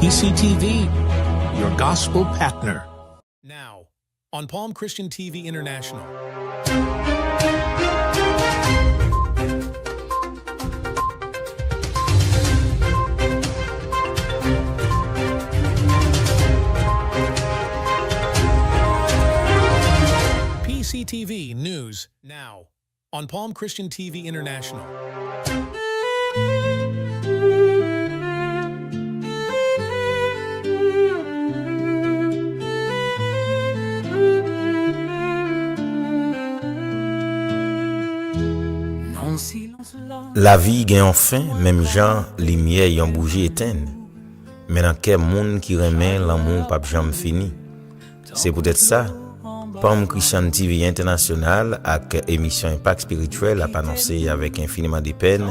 PCTV, your gospel partner. Now, on Palm Christian TV International. PCTV News, now, on Palm Christian TV International. La vie gen yon fin, même jan lumière yon bougie éteinte. Mais dans quel monde qui remet l'amour pas jamais fini. C'est peut-être ça. Palm Christian TV International avec émission Impact Spirituel a annoncé avec infiniment de peine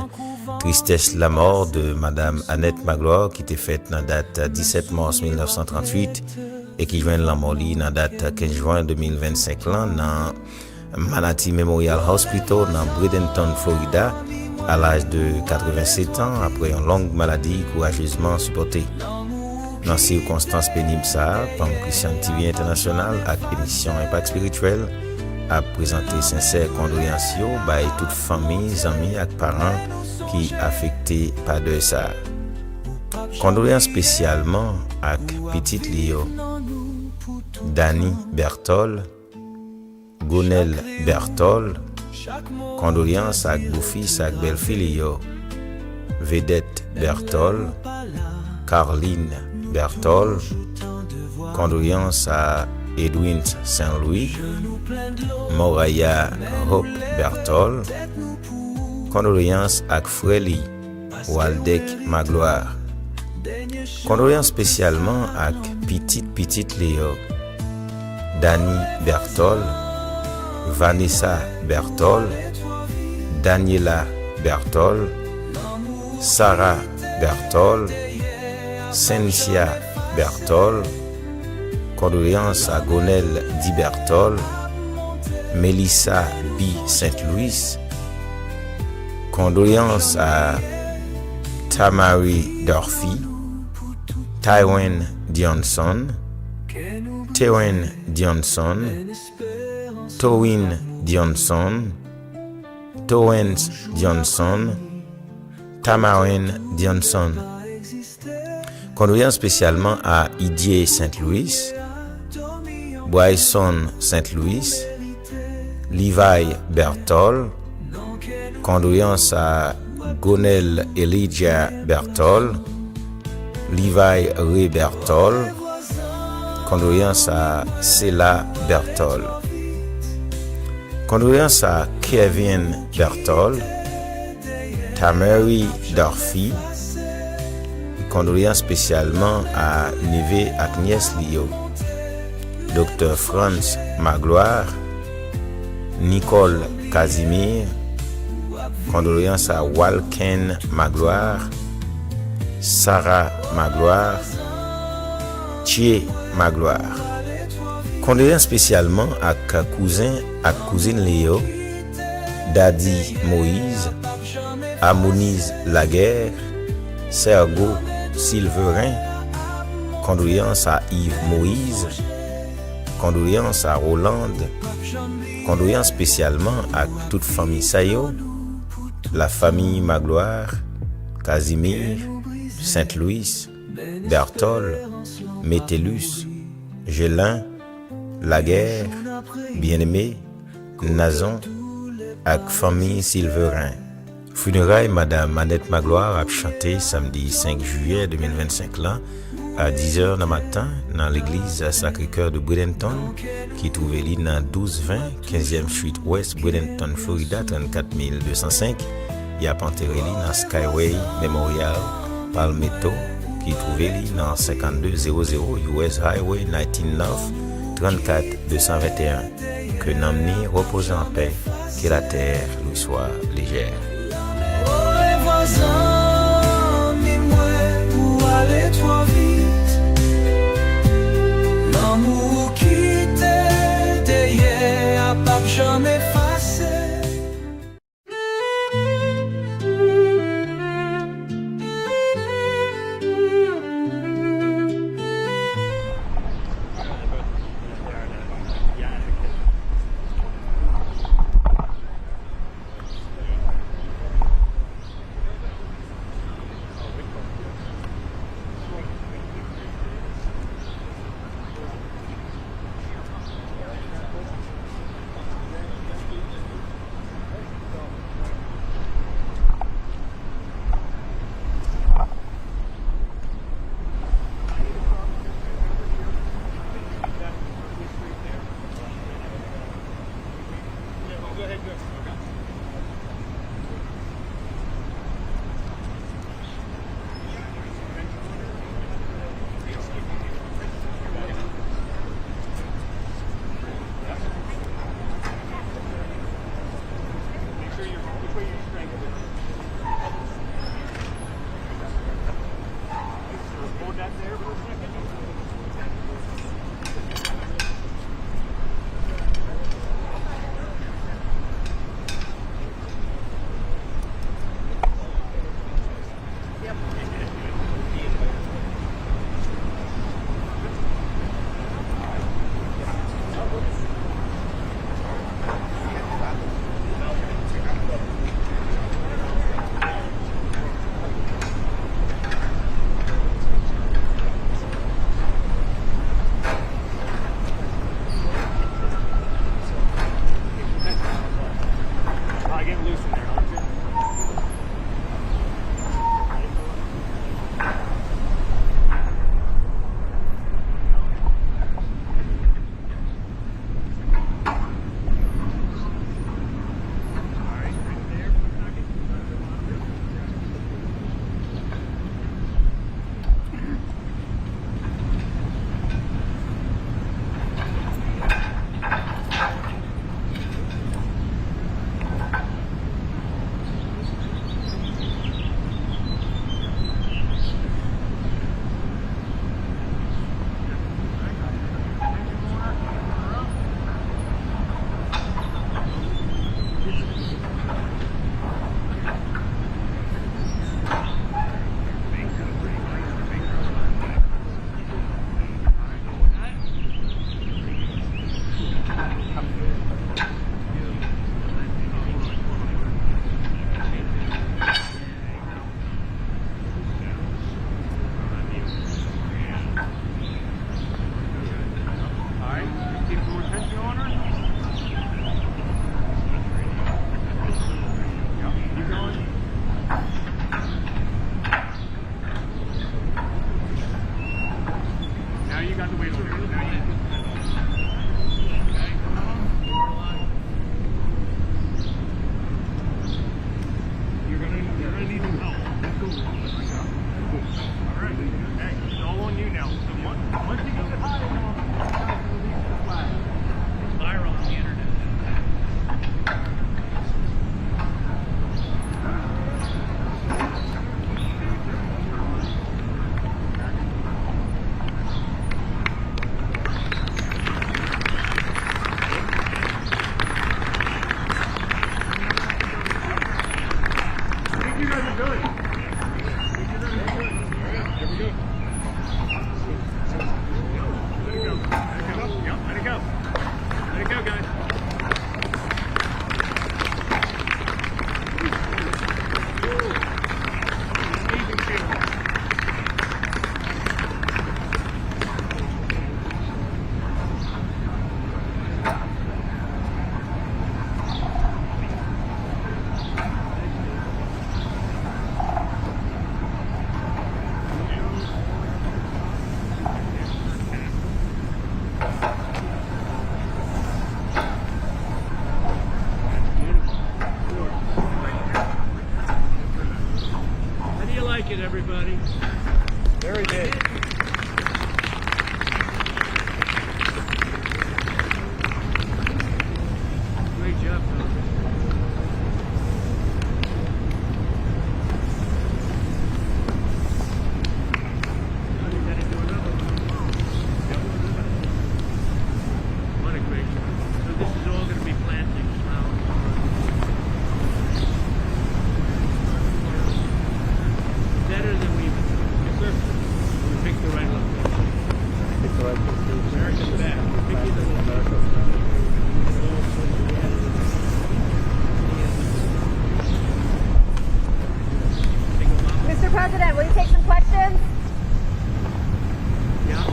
tristesse la mort de Madame Annette Magloire qui était faite dans date 17 mars 1938 et qui joint la mort dans date 15 juin 2025 là dans Manatee Memorial Hospital dans Bradenton, Florida, à l'âge de 87 ans après une longue maladie courageusement supportée. Dans ces circonstances pénibles, Palm Christian TV International avec l'émission Impact Spirituel a présenté sincères condoléances à toute famille, amis et parents qui affectés par de ça. Condoléances spécialement à petite Lio, Danny Bertol, Gonel Bertol, condoléances à beau-fils et belle-fille Vedette Bertol, Caroline Bertol, condoléances à Edwin Saint-Louis, Moraya Hope Bertol, condoléances à Frélie Waldek Magloire, condoléances spécialement à petite Léo, Danny Bertol, Vanessa Bertol, Daniela Bertol, Sarah Bertol, Cynthia Bertol, condoléances à Gonel Di Bertol, Melissa B. Saint-Louis, condoléances à Tamari Durfee, Tywin Johnson, Terren Johnson, Towin Johnson, Torrance Johnson, Tamarin Johnson. Condoléances spécialement à Idier Saint-Louis, Bryson Saint-Louis, Levi Bertol, condoléances à Gonel Elijah Bertol, Levi Ray Bertol, condoléances à Sela Bertol, condoléances à Kevin Bertol, Tamari Durfee, condoléances spécialement à Neve Agnès Lio, Dr. Franz Magloire, Nicole Casimir, condoléances à Walken Magloire, Sarah Magloire, Thie Magloire. Condoléances spécialement à cousin et cousine Léo, Daddy Moïse, Amonise Laguerre, Sergo Silverin, condoléances à Yves Moïse, condoléances à Roland, condoléances spécialement à toute famille Sayo, la famille Magloire, Casimir, Saint-Louis, Bertol, Métellus, Gélin, Laguerre, Bien-Aimé, Nazon, avec famille Silverin. Funérailles Madame Annette Magloire a chanté samedi 5 juillet 2025 là, à 10h du matin dans l'église Sacré-Cœur de Bradenton qui trouve l'île dans 1220 15e Street West, Bradenton, Florida 34205. Il y a enterré dans Skyway Memorial Palmetto qui trouve l'île dans 5200 US Highway 19 34 221. Que Namni repose en paix, que la terre lui soit légère. L'amour qui t'est derrière a pas jamais effacé. everybody. Very good. Great job, fellas. What a great job. So this is all going to be plantings now. Better than we picked the right location. America's back. We're picking the Mr. President, will you take some questions? Yeah.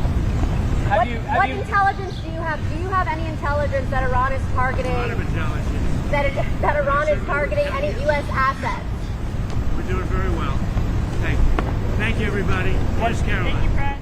What intelligence do you have? Do you have any intelligence that Iran is targeting? A lot of intelligence. That Iran is targeting any U.S. assets? We're doing very well. Thank you. Thank you, everybody. Here's Caroline.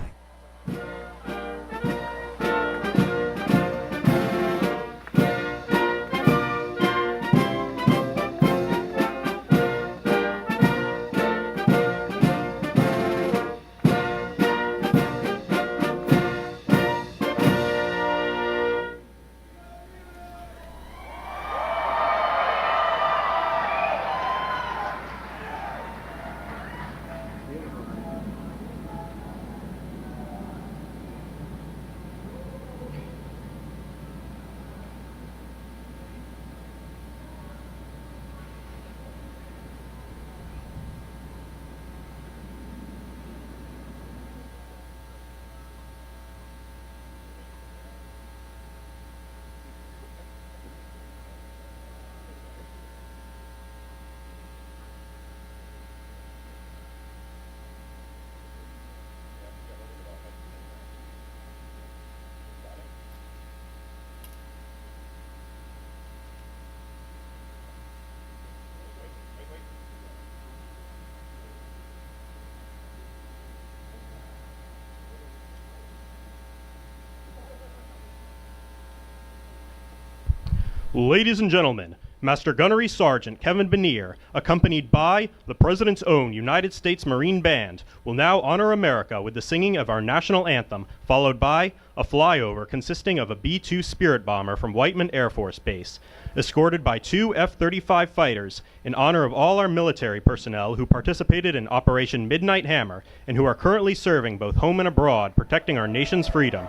Ladies and gentlemen, Master Gunnery Sergeant Kevin Benier, accompanied by the President's own United States Marine Band, will now honor America with the singing of our national anthem, followed by a flyover consisting of a B-2 Spirit bomber from Whiteman Air Force Base, escorted by 2 F-35 fighters in honor of all our military personnel who participated in Operation Midnight Hammer and who are currently serving both home and abroad, protecting our nation's freedom.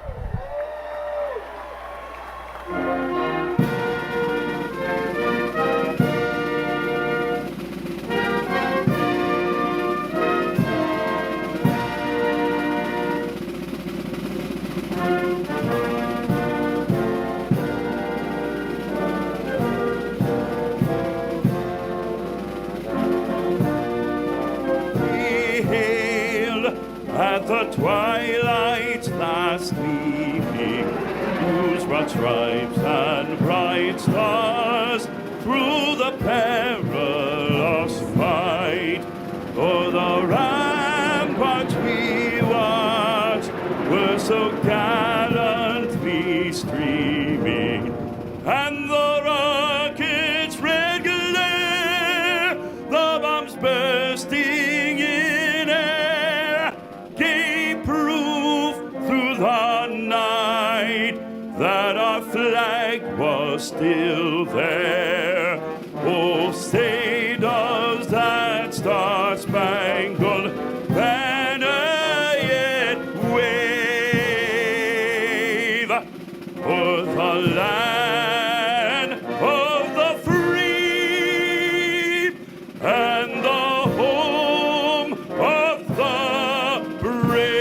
At the twilight's last gleaming, whose broad stripes and bright stars through the perilous fight o'er the ramparts we watched were so gallantly streaming, and the rockets' red glare, the bombs bursting in air, gave proof through the night that our flag was still there. Oh, say does that star-spangled banner yet wave o'er the land of the free and the home of the brave.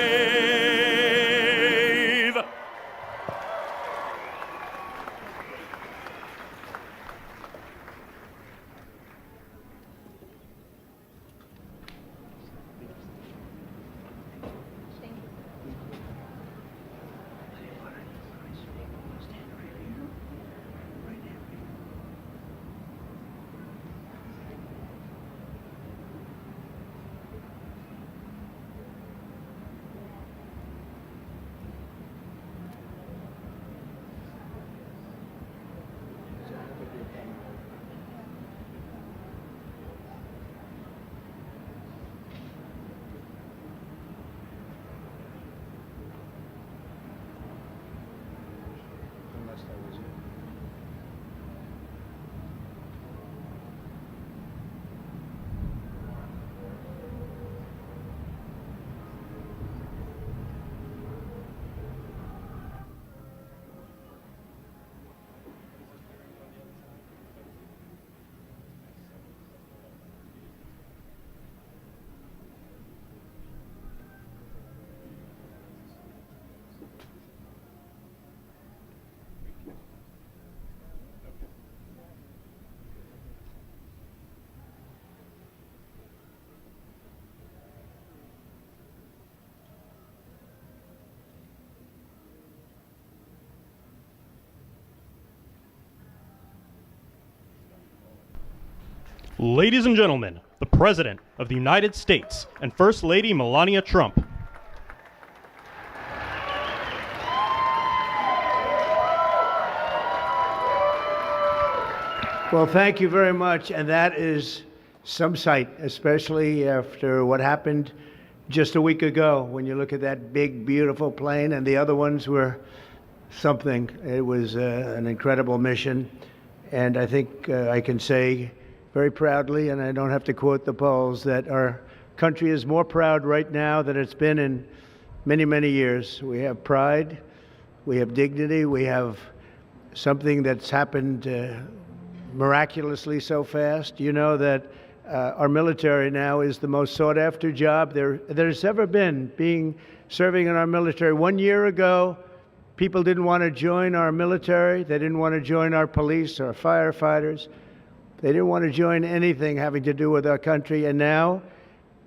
Ladies and gentlemen, the President of the United States and First Lady Melania Trump. Well, thank you very much, and that is some sight, especially after what happened just a week ago. When you look at that big, beautiful plane, and the other ones were something. It was an incredible mission, and I think I can say very proudly, and I don't have to quote the polls, that our country is more proud right now than it's been in many, many years. We have pride, we have dignity, we have something that's happened miraculously so fast. You know that our military now is the most sought after job there's ever been, serving in our military. 1 year ago, people didn't want to join our military. They didn't want to join our police, our firefighters. They didn't want to join anything having to do with our country. And now,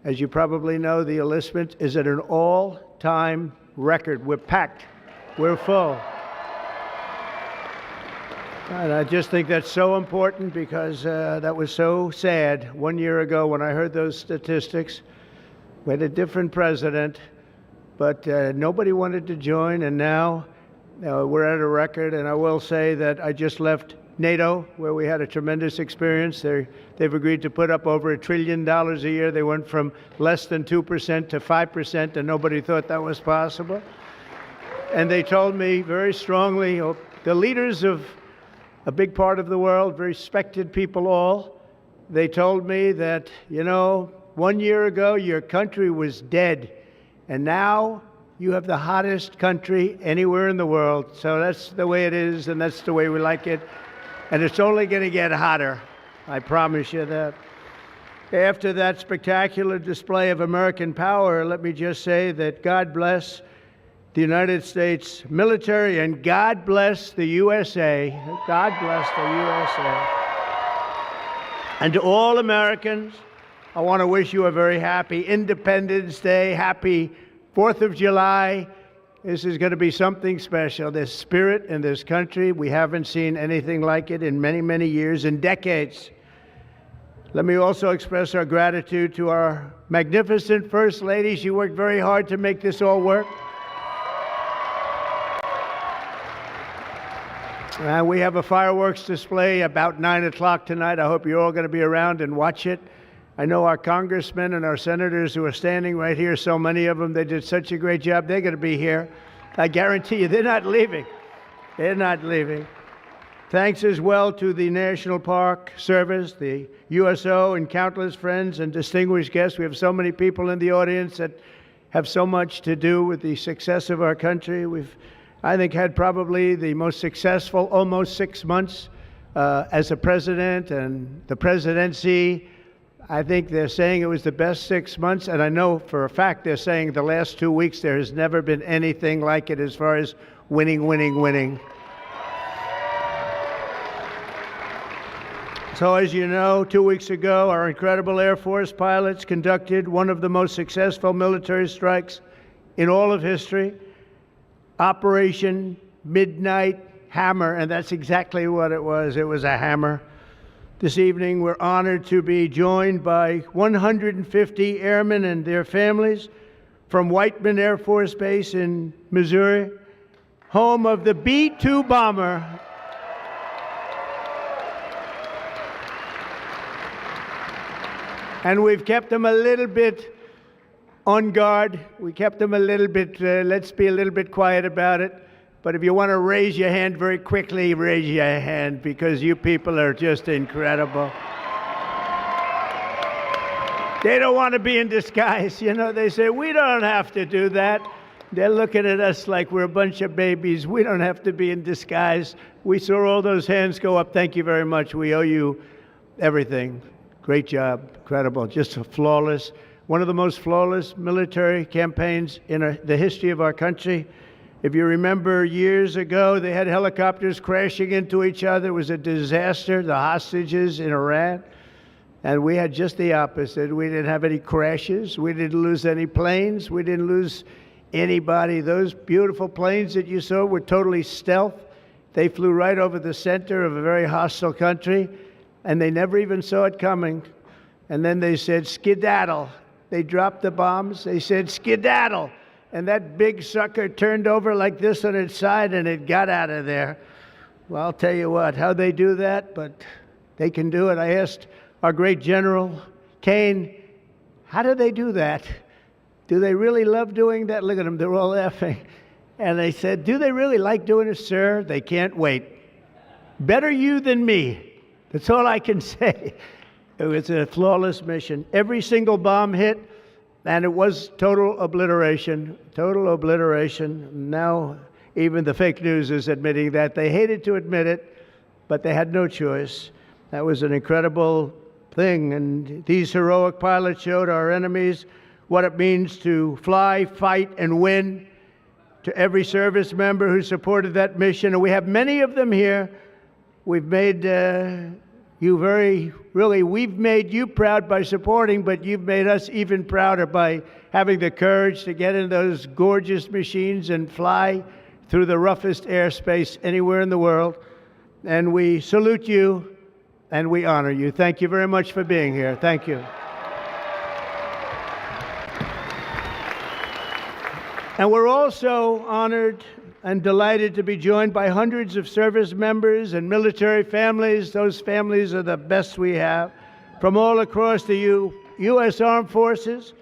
as you probably know, the enlistment is at an all-time record. We're packed. We're full. And I just think that's so important because that was so sad 1 year ago when I heard those statistics. We had a different president, but nobody wanted to join, and now we're at a record. And I will say that I just left NATO, where we had a tremendous experience. They've agreed to put up over $1 trillion a year. They went from less than 2% to 5%, and nobody thought that was possible. And they told me very strongly, the leaders of a big part of the world, very respected people all, they told me that, 1 year ago your country was dead, and now you have the hottest country anywhere in the world. So that's the way it is, and that's the way we like it. And it's only going to get hotter. I promise you that. After that spectacular display of American power, let me just say that God bless the United States military and God bless the USA. God bless the USA. And to all Americans, I want to wish you a very happy Independence Day, happy 4th of July. This is going to be something special. This spirit in this country, we haven't seen anything like it in many, many years and decades. Let me also express our gratitude to our magnificent First Lady. She worked very hard to make this all work. And we have a fireworks display about 9 o'clock tonight. I hope you're all going to be around and watch it. I know our congressmen and our senators who are standing right here, so many of them, they did such a great job. They're going to be here. I guarantee you, they're not leaving. They're not leaving. Thanks as well to the National Park Service, the USO, and countless friends and distinguished guests. We have so many people in the audience that have so much to do with the success of our country. We've, I think, had probably the most successful almost 6 months as a president and the presidency. I think they're saying it was the best 6 months, and I know for a fact they're saying the last 2 weeks there has never been anything like it as far as winning. So as you know, 2 weeks ago, our incredible Air Force pilots conducted one of the most successful military strikes in all of history, Operation Midnight Hammer, and that's exactly what it was. It was a hammer. This evening, we're honored to be joined by 150 airmen and their families from Whiteman Air Force Base in Missouri, home of the B-2 bomber. And we've kept them a little bit on guard. We kept them a little bit, let's be a little bit quiet about it. But if you want to raise your hand very quickly, raise your hand, because you people are just incredible. They don't want to be in disguise. They say, we don't have to do that. They're looking at us like we're a bunch of babies. We don't have to be in disguise. We saw all those hands go up. Thank you very much. We owe you everything. Great job. Incredible. Just flawless. One of the most flawless military campaigns in the history of our country. If you remember years ago, they had helicopters crashing into each other. It was a disaster, the hostages in Iran. And we had just the opposite. We didn't have any crashes. We didn't lose any planes. We didn't lose anybody. Those beautiful planes that you saw were totally stealth. They flew right over the center of a very hostile country, and they never even saw it coming. And then they said, skedaddle. They dropped the bombs. They said, skedaddle. And that big sucker turned over like this on its side, and it got out of there. Well, I'll tell you what, how they do that, but they can do it. I asked our great General Kane, how do they do that? Do they really love doing that? Look at them, they're all laughing. And they said, do they really like doing it, sir? They can't wait. Better you than me. That's all I can say. It was a flawless mission. Every single bomb hit, and it was total obliteration. Now, even the fake news is admitting that. They hated to admit it, but they had no choice. That was an incredible thing, and these heroic pilots showed our enemies what it means to fly, fight, and win. To every service member who supported that mission, and we have many of them here, we've made we've made you proud by supporting, but you've made us even prouder by having the courage to get in those gorgeous machines and fly through the roughest airspace anywhere in the world. And we salute you and we honor you. Thank you very much for being here. Thank you. And we're also honored and delighted to be joined by hundreds of service members and military families. Those families are the best we have, from all across the U.S. Armed Forces,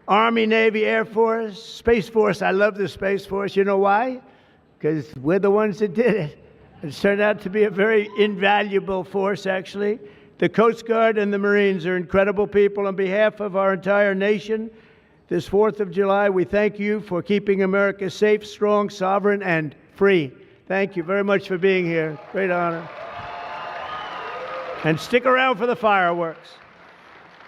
Army, Navy, Air Force, Space Force. I love the Space Force. You know why? Because we're the ones that did it. It's turned out to be a very invaluable force, actually. The Coast Guard and the Marines are incredible people. On behalf of our entire nation, this 4th of July, we thank you for keeping America safe, strong, sovereign, and free. Thank you very much for being here. Great honor. And stick around for the fireworks.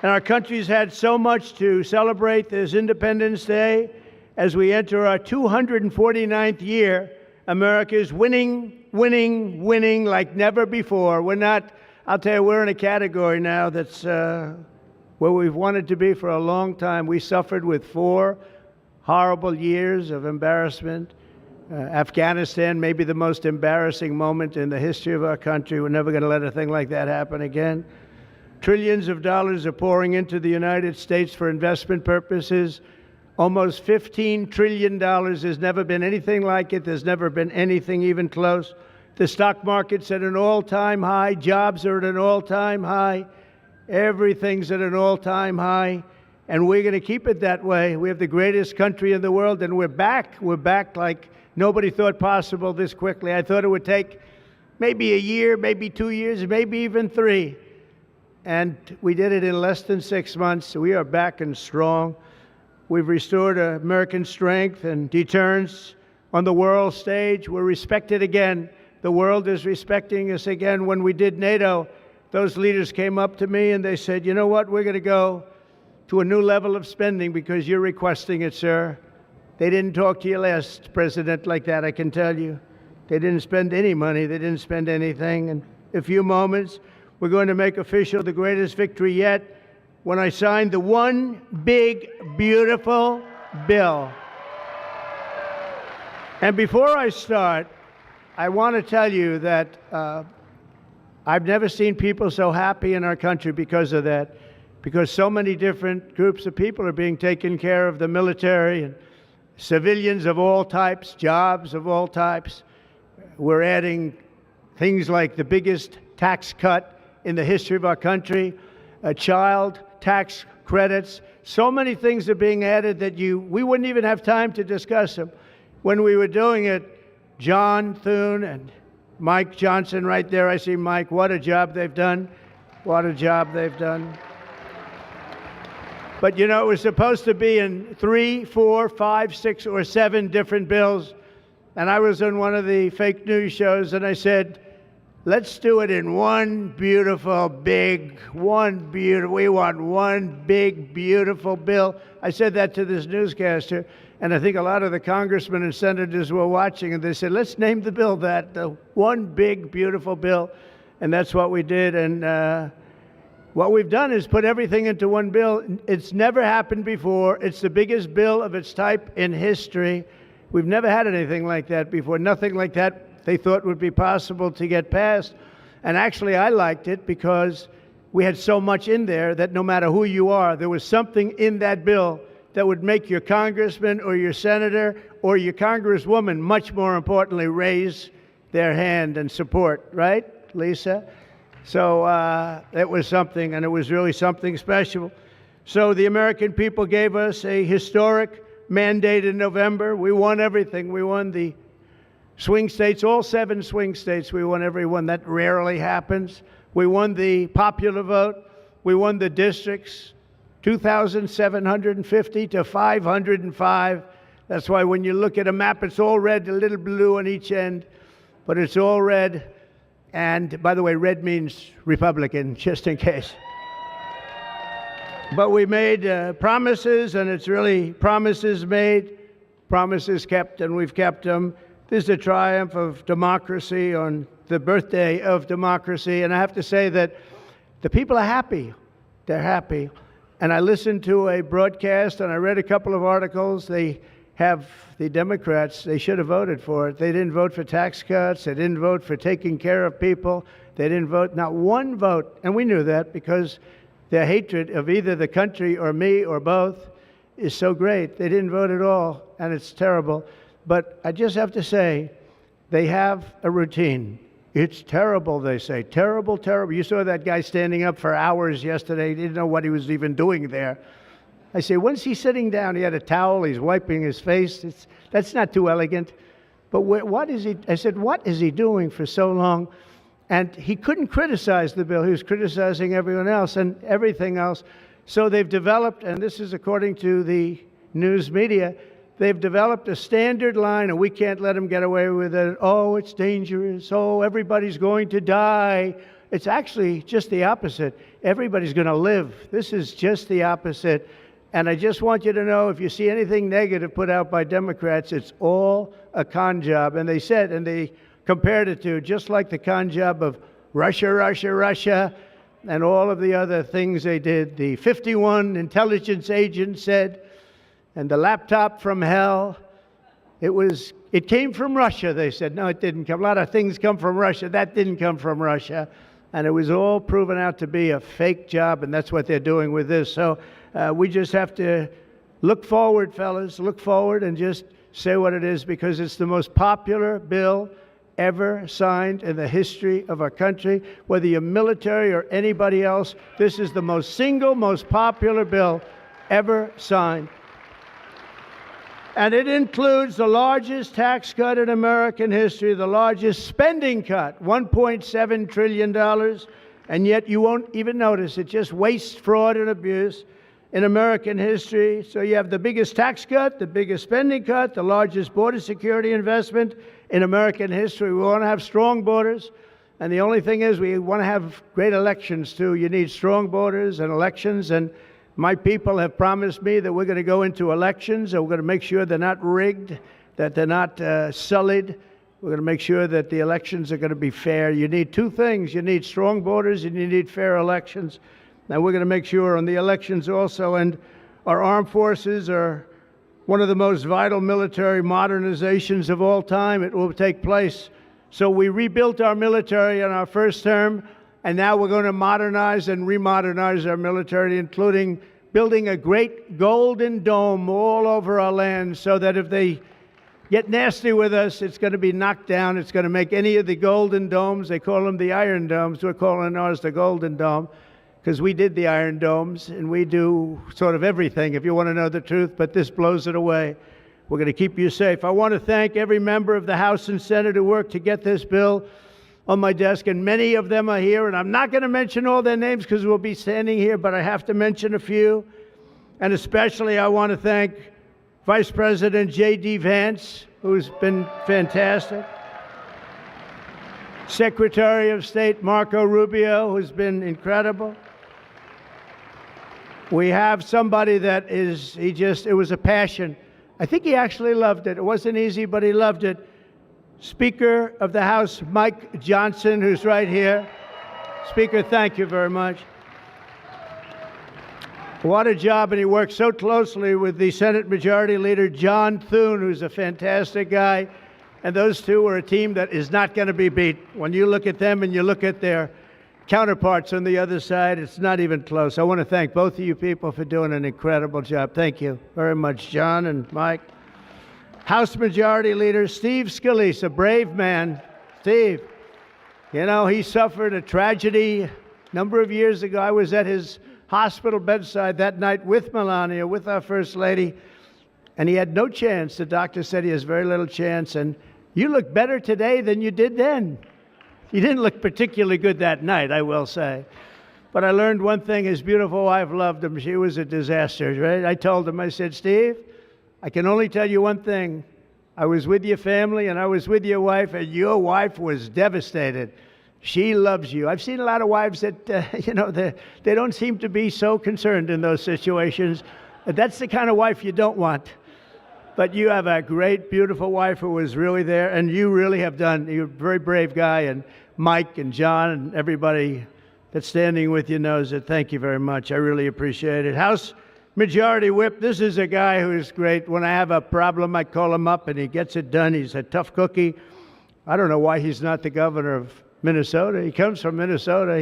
And our country's had so much to celebrate this Independence Day. As we enter our 249th year, America is winning, winning, winning like never before. I'll tell you, we're in a category now that's where we've wanted to be for a long time. We suffered with 4 horrible years of embarrassment. Afghanistan may be the most embarrassing moment in the history of our country. We're never going to let a thing like that happen again. Trillions of dollars are pouring into the United States for investment purposes. Almost $15 trillion. There's never been anything like it. There's never been anything even close. The stock market's at an all-time high. Jobs are at an all-time high. Everything's at an all-time high, and we're going to keep it that way. We have the greatest country in the world, and we're back. We're back like nobody thought possible this quickly. I thought it would take maybe a year, maybe 2 years, maybe even 3. And we did it in less than 6 months. We are back and strong. We've restored American strength and deterrence on the world stage. We're respected again. The world is respecting us again. When we did NATO, those leaders came up to me and they said, you know what, we're going to go to a new level of spending because you're requesting it, sir. They didn't talk to you last president like that, I can tell you. They didn't spend any money. They didn't spend anything. In a few moments, we're going to make official the greatest victory yet when I signed the one big, beautiful bill. And before I start, I want to tell you that I've never seen people so happy in our country because of that, because so many different groups of people are being taken care of, the military and civilians of all types, jobs of all types. We're adding things like the biggest tax cut in the history of our country, child tax credits. So many things are being added that we wouldn't even have time to discuss them. When we were doing it, John Thune and Mike Johnson right there, I see Mike, what a job they've done. What a job they've done. But you know, it was supposed to be in 3, 4, 5, 6, or 7 different bills. And I was on one of the fake news shows and I said, let's do it in one beautiful, big, we want one big, beautiful bill. I said that to this newscaster. And I think a lot of the congressmen and senators were watching, and they said, let's name the bill that, the one big, beautiful bill. And that's what we did. And what we've done is put everything into one bill. It's never happened before. It's the biggest bill of its type in history. We've never had anything like that before. Nothing like that they thought would be possible to get passed. And actually, I liked it because we had so much in there that no matter who you are, there was something in that bill that would make your congressman or your senator or your congresswoman, much more importantly, raise their hand and support, right, Lisa? So it was something, and it was really something special. So the American people gave us a historic mandate in November. We won everything. We won the swing states, all 7 swing states. We won every one. That rarely happens. We won the popular vote. We won the districts. 2,750 to 505. That's why when you look at a map, it's all red, a little blue on each end, but it's all red. And by the way, red means Republican, just in case. But we made promises, and it's really promises made, promises kept, and we've kept them. This is a triumph of democracy on the birthday of democracy. And I have to say that the people are happy. They're happy. And I listened to a broadcast and I read a couple of articles. The Democrats, they should have voted for it. They didn't vote for tax cuts. They didn't vote for taking care of people. They didn't vote, not one vote. And we knew that because their hatred of either the country or me or both is so great. They didn't vote at all, and it's terrible. But I just have to say, they have a routine. It's terrible, they say. Terrible, terrible. You saw that guy standing up for hours yesterday. He didn't know what he was even doing there. I say, when's he sitting down? He had a towel. He's wiping his face. That's not too elegant. But what is he? I said, what is he doing for so long? And he couldn't criticize the bill. He was criticizing everyone else and everything else. So they've developed, and this is according to the news media, they've developed a standard line, and we can't let them get away with it. Oh, it's dangerous. Oh, everybody's going to die. It's actually just the opposite. Everybody's going to live. This is just the opposite. And I just want you to know, if you see anything negative put out by Democrats, it's all a con job. And they said, and they compared it to just like the con job of Russia, Russia, Russia, and all of the other things they did. The 51 intelligence agents said, and the laptop from hell, it came from Russia, they said. No, it didn't come. A lot of things come from Russia. That didn't come from Russia. And it was all proven out to be a fake job, and that's what they're doing with this. So we just have to look forward, fellas, look forward and just say what it is, because it's the most popular bill ever signed in the history of our country. Whether you're military or anybody else, this is the most popular bill ever signed. And it includes the largest tax cut in American history, the largest spending cut, $1.7 trillion, and yet you won't even notice it. Just waste, fraud, and abuse in American history. So you have the biggest tax cut, the biggest spending cut, the largest border security investment in American history. We want to have strong borders, and the only thing is we want to have great elections too. You need strong borders and elections, and my people have promised me that we're going to go into elections, and we're going to make sure they're not rigged, that they're not sullied. We're going to make sure that the elections are going to be fair. You need two things. You need strong borders, and you need fair elections. And we're going to make sure on the elections also. And our armed forces are one of the most vital military modernizations of all time. It will take place. So we rebuilt our military in our first term, and now we're going to modernize and remodernize our military, including building a great golden dome all over our land, so that if they get nasty with us, it's going to be knocked down. It's going to make any of the golden domes, they call them the iron domes, we're calling ours the golden dome, because we did the iron domes, and we do sort of everything, if you want to know the truth, but this blows it away. We're going to keep you safe. I want to thank every member of the House and Senate who worked to get this bill on my desk, and many of them are here, and I'm not going to mention all their names because we'll be standing here, but I have to mention a few. And especially I want to thank Vice President J.D. Vance, who's been fantastic. Secretary of State Marco Rubio, who's been incredible. We have somebody that it was a passion. I think he actually loved it. It wasn't easy, but he loved it. Speaker of the House, Mike Johnson, who's right here. Speaker, thank you very much. What a job, and he worked so closely with the Senate Majority Leader, John Thune, who's a fantastic guy. And those two are a team that is not going to be beat. When you look at them and you look at their counterparts on the other side, it's not even close. I want to thank both of you people for doing an incredible job. Thank you very much, John and Mike. House Majority Leader Steve Scalise, a brave man. Steve, you know, he suffered a tragedy a number of years ago. I was at his hospital bedside that night with Melania, with our First Lady, and he had no chance. The doctor said he has very little chance, and you look better today than you did then. You didn't look particularly good that night, I will say. But I learned one thing. His beautiful wife loved him. She was a disaster, right? I told him, I said, Steve, I can only tell you one thing. I was with your family and I was with your wife, and your wife was devastated. She loves you. I've seen a lot of wives that, they don't seem to be so concerned in those situations. That's the kind of wife you don't want. But you have a great, beautiful wife who was really there, and you really have done. You're a very brave guy, and Mike and John and everybody that's standing with you knows it. Thank you very much. I really appreciate it. House Majority Whip, this is a guy who is great. When I have a problem, I call him up, and he gets it done. He's a tough cookie. I don't know why he's not the governor of Minnesota. He comes from Minnesota.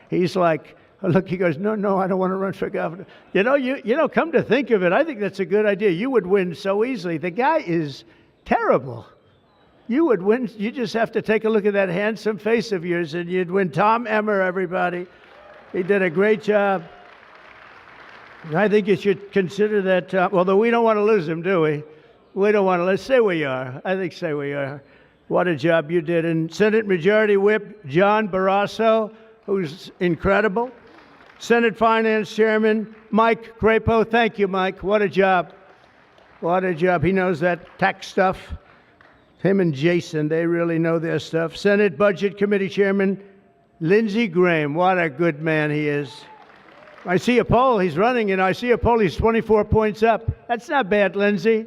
He's like, look, he goes, no, I don't want to run for governor. You know, come to think of it, I think that's a good idea. You would win so easily. The guy is terrible. You would win. You just have to take a look at that handsome face of yours and you'd win. Tom Emmer, everybody. He did a great job. I think you should consider that, although we don't want to lose him, do we? We don't want to. Let's say we are. I think say we are. What a job you did. And Senate Majority Whip John Barrasso, who's incredible. Senate Finance Chairman Mike Crapo. Thank you, Mike. What a job. What a job. He knows that tax stuff. Him and Jason, they really know their stuff. Senate Budget Committee Chairman Lindsey Graham. What a good man he is. I see a poll. He's running, and I see a poll. He's 24 points up. That's not bad, Lindsey.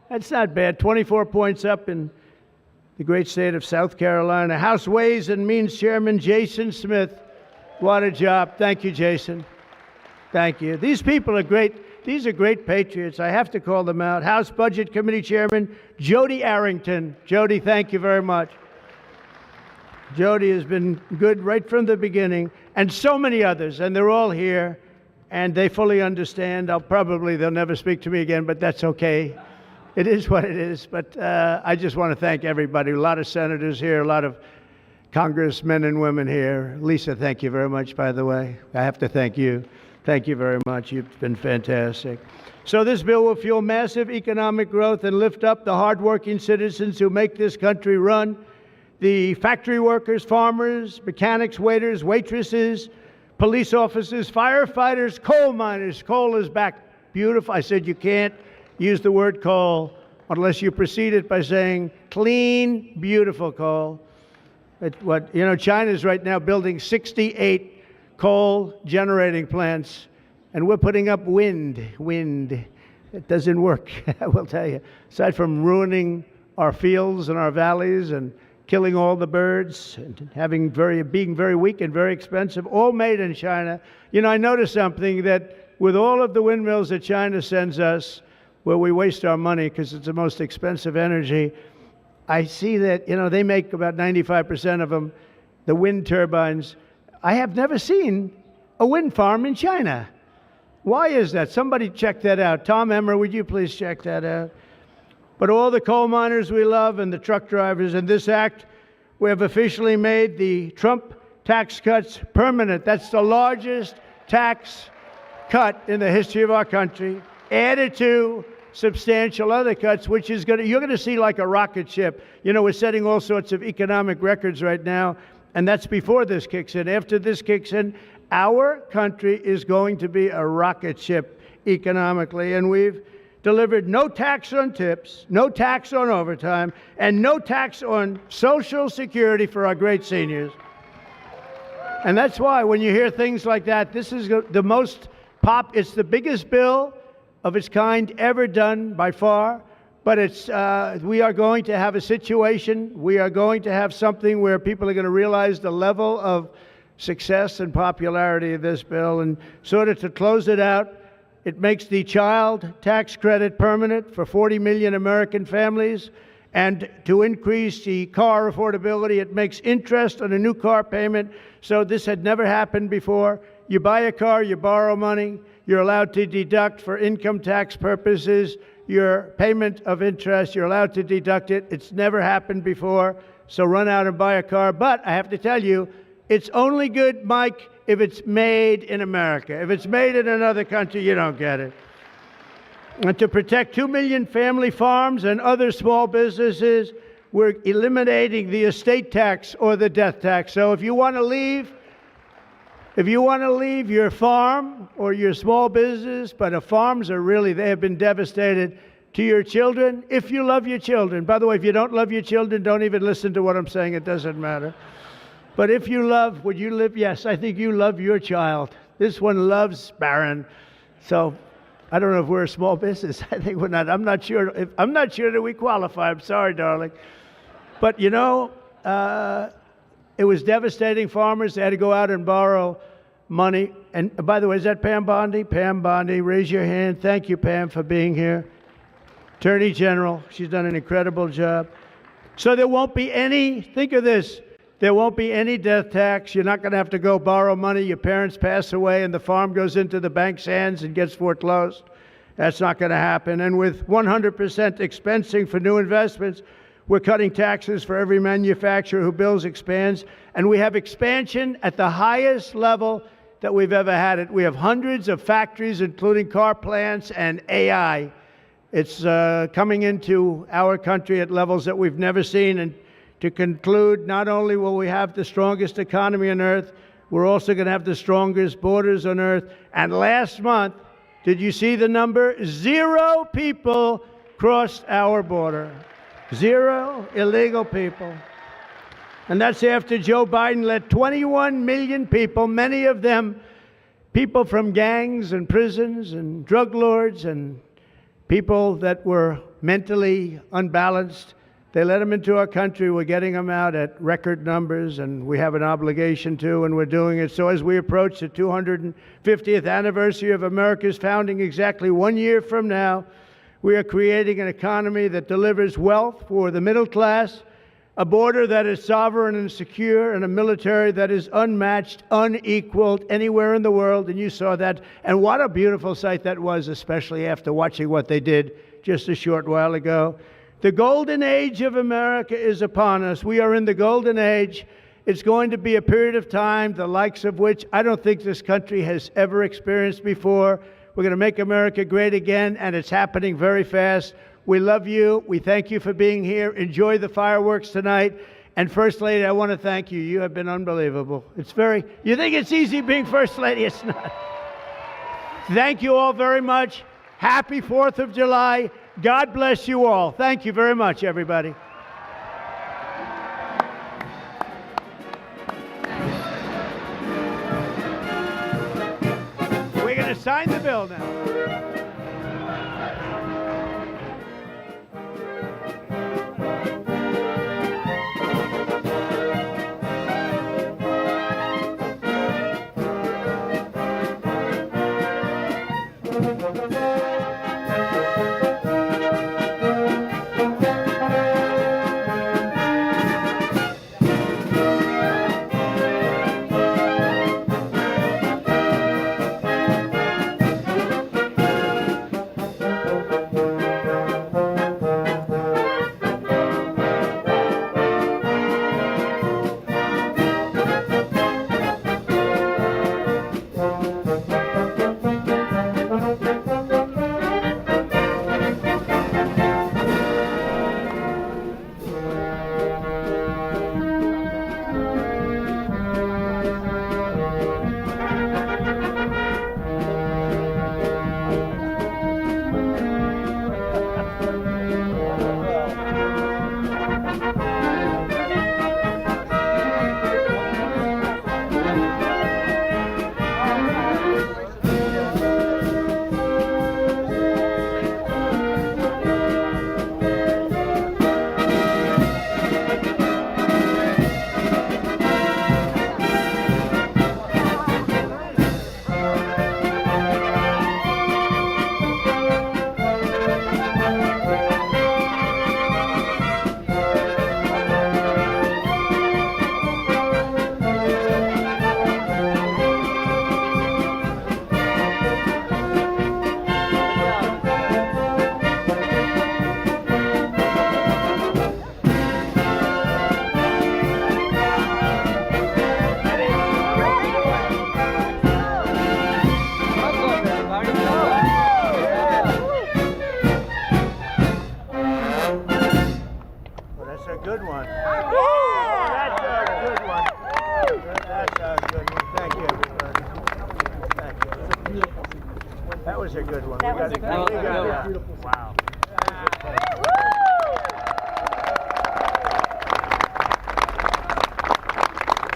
That's not bad. 24 points up in the great state of South Carolina. House Ways and Means Chairman Jason Smith. What a job. Thank you, Jason. Thank you. These people are great. These are great patriots. I have to call them out. House Budget Committee Chairman Jody Arrington. Jody, thank you very much. Jody has been good right from the beginning, and so many others, and they're all here, and they fully understand. They'll never speak to me again, but that's okay. It is what it is, but I just want to thank everybody. A lot of senators here, a lot of congressmen and women here. Lisa, thank you very much, by the way. I have to thank you. Thank you very much. You've been fantastic. So this bill will fuel massive economic growth and lift up the hardworking citizens who make this country run. The factory workers, farmers, mechanics, waiters, waitresses, police officers, firefighters, coal miners. Coal is back. Beautiful. I said you can't use the word coal unless you precede it by saying clean, beautiful coal. China's right now building 68 coal generating plants, and we're putting up wind. It doesn't work, I will tell you. Aside from ruining our fields and our valleys and killing all the birds and being very weak and very expensive, all made in China. I noticed something, that with all of the windmills that China sends us, where we waste our money because it's the most expensive energy, I see that, they make about 95% of them, the wind turbines. I have never seen a wind farm in China. Why is that? Somebody check that out. Tom Emmer, would you please check that out? But all the coal miners we love and the truck drivers, in this act, we have officially made the Trump tax cuts permanent. That's the largest tax cut in the history of our country, added to substantial other cuts, which is you're going to see like a rocket ship. We're setting all sorts of economic records right now, and that's before this kicks in. After this kicks in, our country is going to be a rocket ship economically, and we've delivered no tax on tips, no tax on overtime, and no tax on Social Security for our great seniors. And that's why when you hear things like that, this is it's the biggest bill of its kind ever done by far, but we are going to have a situation, we are going to have something where people are going to realize the level of success and popularity of this bill. And sort of to close it out, it makes the child tax credit permanent for 40 million American families. And to increase the car affordability, it makes interest on a new car payment. So this had never happened before. You buy a car, you borrow money, you're allowed to deduct for income tax purposes your payment of interest. You're allowed to deduct it. It's never happened before. So run out and buy a car. But I have to tell you, it's only good, Mike, if it's made in America. If it's made in another country, you don't get it. And to protect 2 million family farms and other small businesses, we're eliminating the estate tax or the death tax. So if you want to leave your farm or your small business, but the farms they have been devastated, to your children, if you love your children. By the way, if you don't love your children, don't even listen to what I'm saying. It doesn't matter. But if you love, would you live? Yes, I think you love your child. This one loves Barron. So I don't know if we're a small business. I think we're not. I'm not sure that we qualify. I'm sorry, darling. But it was devastating. Farmers, they had to go out and borrow money. And by the way, is that Pam Bondi? Pam Bondi, raise your hand. Thank you, Pam, for being here. Attorney General, she's done an incredible job. So there won't be any, think of this, there won't be any death tax. You're not going to have to go borrow money. Your parents pass away and the farm goes into the bank's hands and gets foreclosed. That's not going to happen. And with 100% expensing for new investments, we're cutting taxes for every manufacturer who builds, expands, and we have expansion at the highest level that we've ever had it. We have hundreds of factories, including car plants and AI. It's coming into our country at levels that we've never seen. And to conclude, not only will we have the strongest economy on earth, we're also going to have the strongest borders on earth. And last month, did you see the number? 0 people crossed our border. 0 illegal people. And that's after Joe Biden let 21 million people, many of them people from gangs and prisons and drug lords and people that were mentally unbalanced, they let them into our country. We're getting them out at record numbers, and we have an obligation to, and we're doing it. So as we approach the 250th anniversary of America's founding exactly 1 year from now, we are creating an economy that delivers wealth for the middle class, a border that is sovereign and secure, and a military that is unmatched, unequaled anywhere in the world. And you saw that. And what a beautiful sight that was, especially after watching what they did just a short while ago. The golden age of America is upon us. We are in the golden age. It's going to be a period of time, the likes of which I don't think this country has ever experienced before. We're going to make America great again, and it's happening very fast. We love you. We thank you for being here. Enjoy the fireworks tonight. And First Lady, I want to thank you. You have been unbelievable. You think it's easy being First Lady? It's not. Thank you all very much. Happy 4th of July. God bless you all. Thank you very much, everybody. We're going to sign the bill now. That was a good one. That was a great one. Wow.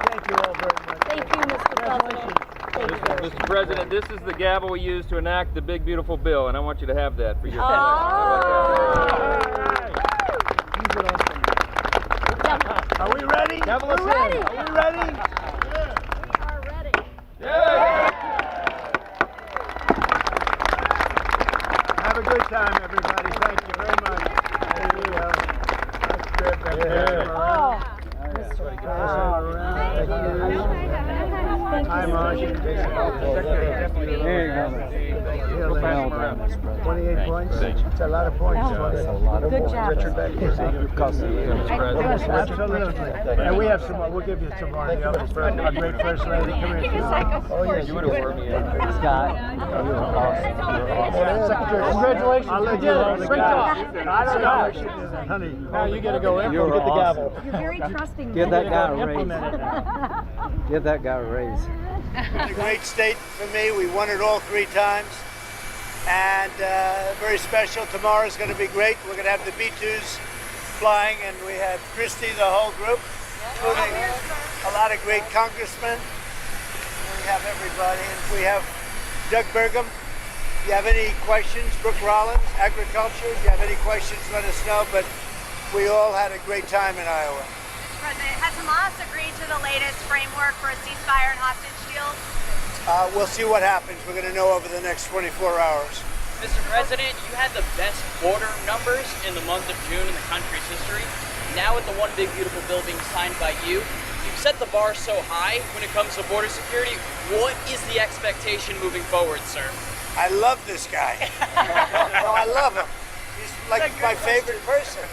Thank you all very much. Thank you, Mr. President. Thank you. Mr. President, this is the gavel we use to enact the big, beautiful bill, and I want you to have that for your Are we ready? We're ready. Are we ready? We are ready. Have a good time, everybody. Thank you very much. There you go. That's good. Hi, Marsh. There you go. 28 points. It's a lot of points. Good job. Absolutely. And we have some more. We'll give you some more. Our great First Lady. Come here. Oh, yeah, you would have worn me in. Scott, you were awesome. Secretary, congratulations. I'll let you hold the gavel. I don't know. Honey, now you got to go in. You're Get the awesome. gavel. You're very trusting. Give that guy a Implement raise. it. Give that guy a raise. It's a great state for me. We won it all 3 times. And very special. Tomorrow's going to be great. We're going to have the B-2s flying, and we have Christie, the whole group, including a lot of great congressmen. We have everybody. And we have Doug Burgum. If you have any questions, Brooke Rollins, agriculture, if you have any questions, let us know. But we all had a great time in Iowa. President, has Hamas agreed to the latest framework for a ceasefire and hostage deal? We'll see what happens. We're going to know over the next 24 hours. Mr. President, you had the best border numbers in the month of June in the country's history. Now with the One Big Beautiful Bill being signed by you, you've set the bar so high when it comes to border security. What is the expectation moving forward, sir? I love this guy. No, I love him. He's like my favorite person.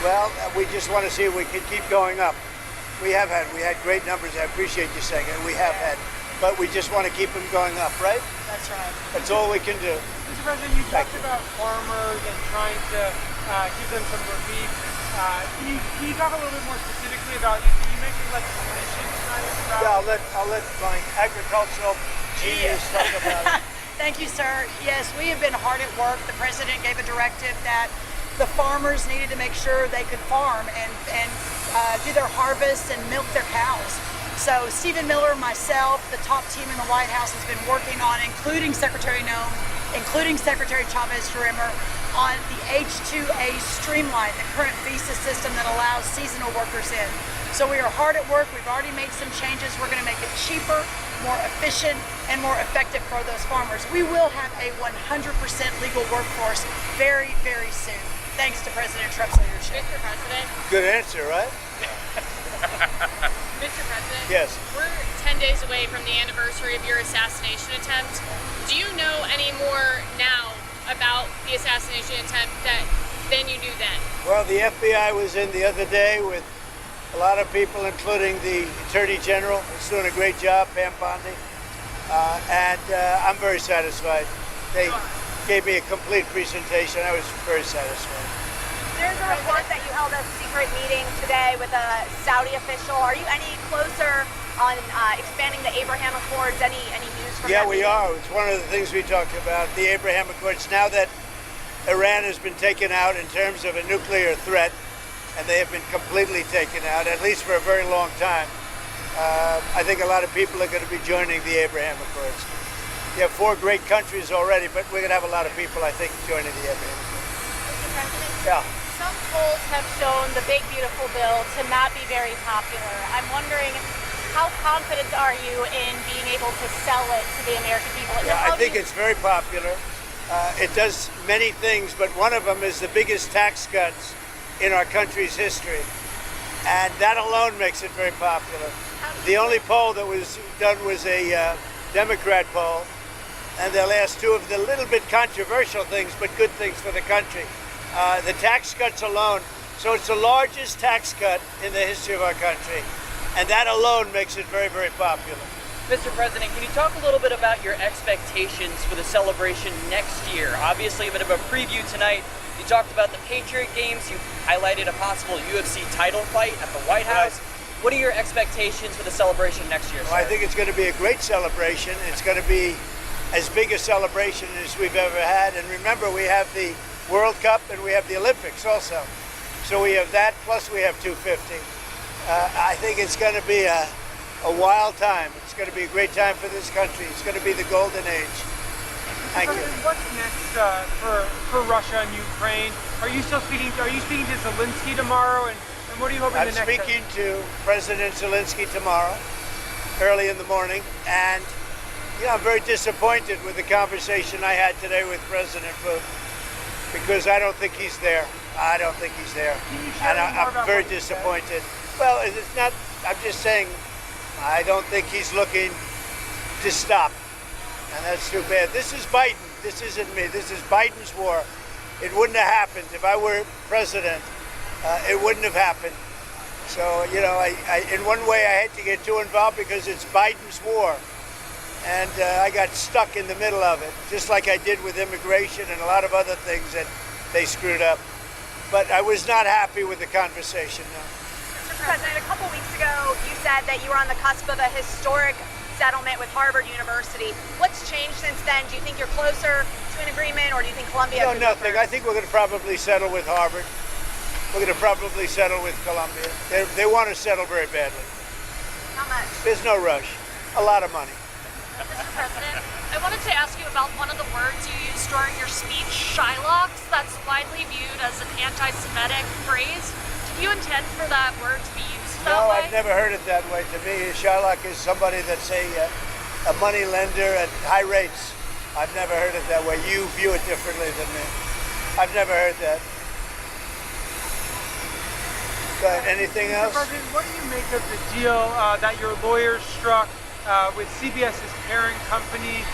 Well, we just want to see if we can keep going up. We had great numbers. I appreciate you saying it. We have had, but we just want to keep them going up, right? That's right. That's all we can do. Mr. President, you talked about farmers and trying to give them some relief. Can you talk a little bit more specifically about you mentioned legislation tonight? Yeah, I'll let my agricultural genius talk about it. Thank you, sir. Yes, we have been hard at work. The president gave a directive that the farmers needed to make sure they could farm and do their harvests and milk their cows. So Stephen Miller, myself, the top team in the White House has been working on, including Secretary Noem, including Secretary Chavez-Sherrimer, on the H-2A streamline, the current visa system that allows seasonal workers in. So we are hard at work. We've already made some changes. We're going to make it cheaper, more efficient, and more effective for those farmers. We will have a 100% legal workforce very, very soon, thanks to President Trump's leadership. Mr. President. Good answer, right? Mr. President. Yes. We're 10 days away from the anniversary of your assassination attempt. Do you know any more now about the assassination attempt than you knew then? Well, the FBI was in the other day with a lot of people, including the Attorney General, who's doing a great job, Pam Bondi. And I'm very satisfied. They gave me a complete presentation. I was very satisfied. There's a report that you held a secret meeting today with a Saudi official. Are you any closer on expanding the Abraham Accords? Any news from that Yeah, we meeting? are. It's one of the things we talked about, the Abraham Accords. Now that Iran has been taken out in terms of a nuclear threat, and they have been completely taken out, at least for a very long time, I think a lot of people are going to be joining the Abraham Accords. You have 4 great countries already, but we're going to have a lot of people, I think, joining the Abraham Accords. Mr. President, Yeah. some polls have shown the Big Beautiful Bill to not be very popular. I'm wondering, how confident are you in being able to sell it to the American people? Yeah, I think it's very popular. It does many things, but one of them is the biggest tax cuts in our country's history. And that alone makes it very popular. The only poll that was done was a Democrat poll, and they'll ask 2 of the little bit controversial things, but good things for the country. The tax cuts alone, so it's the largest tax cut in the history of our country, and that alone makes it very, very popular. Mr. President, can you talk a little bit about your expectations for the celebration next year? Obviously, a bit of a preview tonight. You talked about the Patriot Games. You highlighted a possible UFC title fight at the White House. What are your expectations for the celebration next year, sir? Well, I think it's going to be a great celebration. It's going to be as big a celebration as we've ever had. And remember, we have the World Cup and we have the Olympics also. So we have that, plus we have 250. I think it's going to be a wild time. It's going to be a great time for this country. It's going to be the golden age. Thank you. What's next for Russia and Ukraine? Are you speaking to Zelensky tomorrow? And what are you hoping I'm the next speaking to President Zelensky tomorrow, early in the morning, and I'm very disappointed with the conversation I had today with President Putin, because I don't think he's there. I don't think he's there. And I'm very disappointed. Well, it's not, I'm just saying, I don't think he's looking to stop. And that's too bad. This is Biden. this isn't me. This is Biden's war. It wouldn't have happened if I were president. It wouldn't have happened. So, you know, I in one way I hate to get too involved because it's Biden's war. And I got stuck in the middle of it, just like I did with immigration and a lot of other things that they screwed up. But I was not happy with the conversation, no. Mr. President, a couple weeks ago, you said that you were on the cusp of a historic settlement with Harvard University. What's changed since then? Do you think you're closer to an agreement, or do you think Columbia? No, nothing. I think we're going to probably settle with Harvard. We're going to probably settle with Columbia. They want to settle very badly. How much? There's no rush. A lot of money. Mr. President, I wanted to ask you about one of the words you used during your speech, Shylocks. That's widely viewed as an anti-Semitic phrase. Did you intend for that word to be used that way? No, I've never heard it that way. To me, Shylock is somebody that's a money lender at high rates. I've never heard it that way. You view it differently than me. I've never heard that. But anything else? Mr. President, what do you make of the deal that your lawyers struck with CBS's parent company?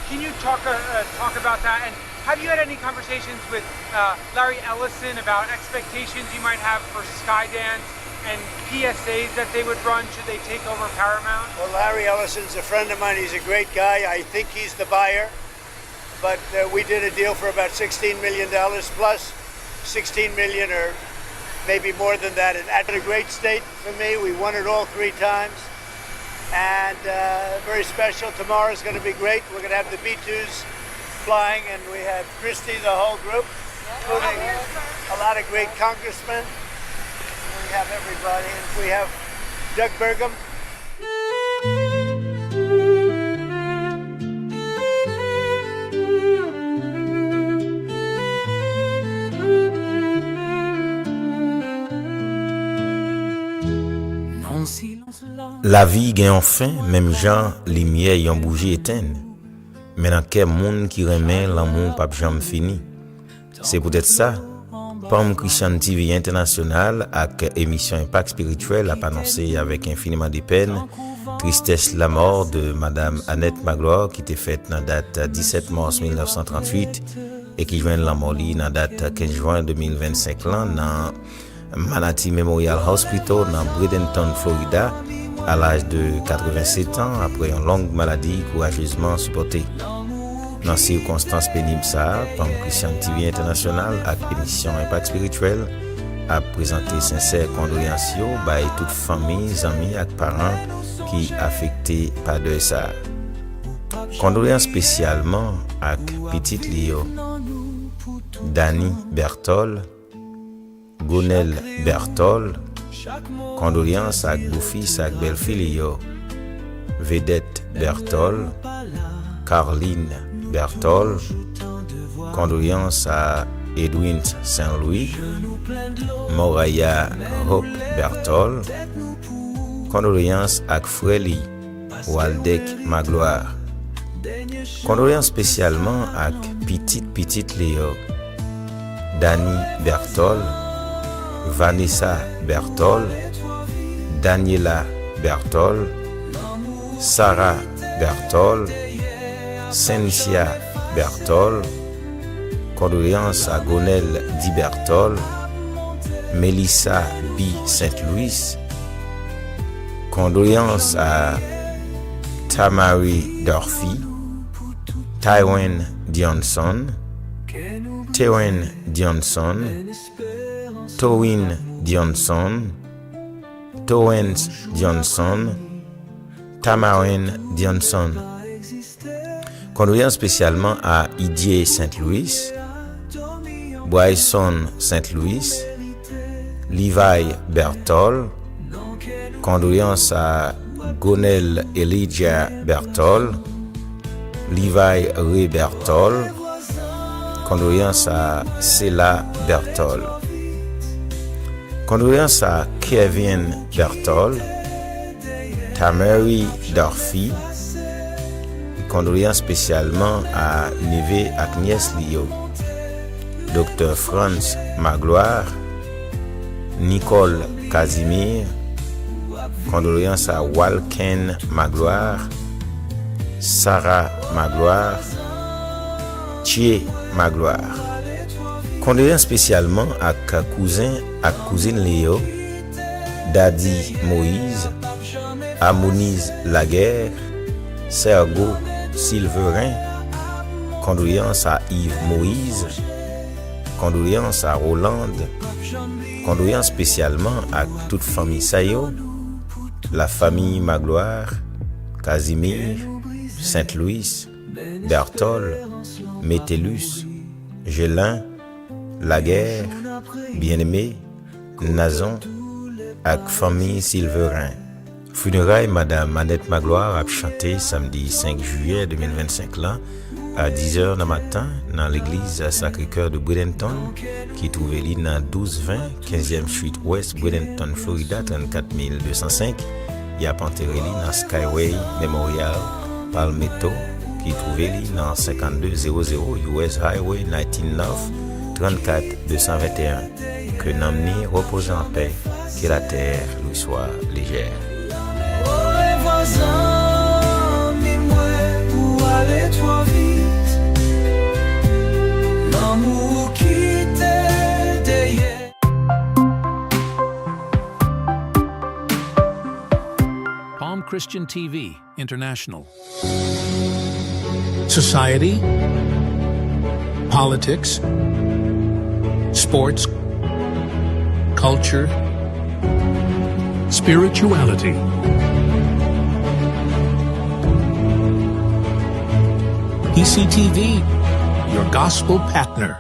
Can you talk about that? And have you had any conversations with Larry Ellison about expectations you might have for Skydance and PSAs that they would run should they take over Paramount? Well, Larry Ellison's a friend of mine. He's a great guy. I think he's the buyer. But we did a deal for about $16 million plus $16 million or maybe more than that. And at a great state for me. We won it all 3 times. And very special. Tomorrow's going to be great. We're going to have the B-2s flying, and we have Christie, the whole group, including a lot of great congressmen. We have everybody. And we have Doug Burgum. La vie gen yon fin, même jan lumière yon bougie éteint. Mais dans quel monde qui remet l'amour pas jamais fini. C'est peut-être ça. Palm Christian TV International avec émission Impact Spirituel a annoncé avec infiniment de peine tristesse la mort de Madame Annette Magloire qui était faite dans date 17 mars 1938 et qui joint la mort dans date 15 juin 2025 là dans Manatee Memorial Hospital dans Bradenton, Florida, à l'âge de 87 ans après une longue maladie courageusement supportée. Dans ces circonstances pénibles, ça, Palm Christian TV International avec émission Impact Spirituel a présenté sincères condoléances by toute famille, amis et parents qui affectés par de ça. Condoléances spécialement avec petite Lio, Danny Bertol, Gonel Bertol, condoléances avec beau-fils avec belle-fille Vedette Bertol, Caroline Bertol, condoléances à Edwin Saint-Louis, Moraya Hope Bertol, condoléances à Frélie Waldek Magloire, condoléances spécialement à petite Léo, Danny Bertol, Vanessa Bertol, Daniela Bertol, Sarah Bertol, Cynthia Bertol, condoléances à Gonel Di Bertol, Melissa B. Saint-Louis, condoléances à Tamari Durfee, Tywin Dionson, Terren Dionson, Towin Dionson, Torrance Dionson, Tamarin Dionson. Condoléances spécialement à Idier Saint-Louis, Bryson Saint-Louis, Levi Bertol, condoléances à Gonel Elijah Bertol, Levi Ray Bertol, condoléances à Sela Bertol, condoléances à Kevin Bertol, Tamari Durfee, condoléances spécialement à Neve Agnès Lio, Dr. Franz Magloire, Nicole Casimir, condoléances à Walken Magloire, Sarah Magloire, pitié ma gloire. Condoléances spécialement à cousin à cousine Léo, Daddy Moïse, Amonise Laguerre, Sergo Sylverin. Condoléances à Yves Moïse, condoléances à Roland, condoléances spécialement à toute famille Sayo, la famille Magloire, Casimir, Saint-Louis, Bertol, Métellus, Gélin, Laguerre, Bien-Aimé, Nazon, ak famille Sylverin. Funérailles Madame Annette Magloire a chanté samedi 5 juillet 2025 là, à 10h du matin dans l'église Sacré-Cœur de Bradenton qui trouvait li dans 1220 15e Street West, Bradenton, Florida 34205. Il a enterré li dans Skyway Memorial Palmetto qui trouvait li dans 5200 US Highway 19 North 34221. Que Namni repose en paix, que la terre lui soit légère. Palm Christian TV International. Society, politics, sports, culture, spirituality. PCTV, your gospel partner.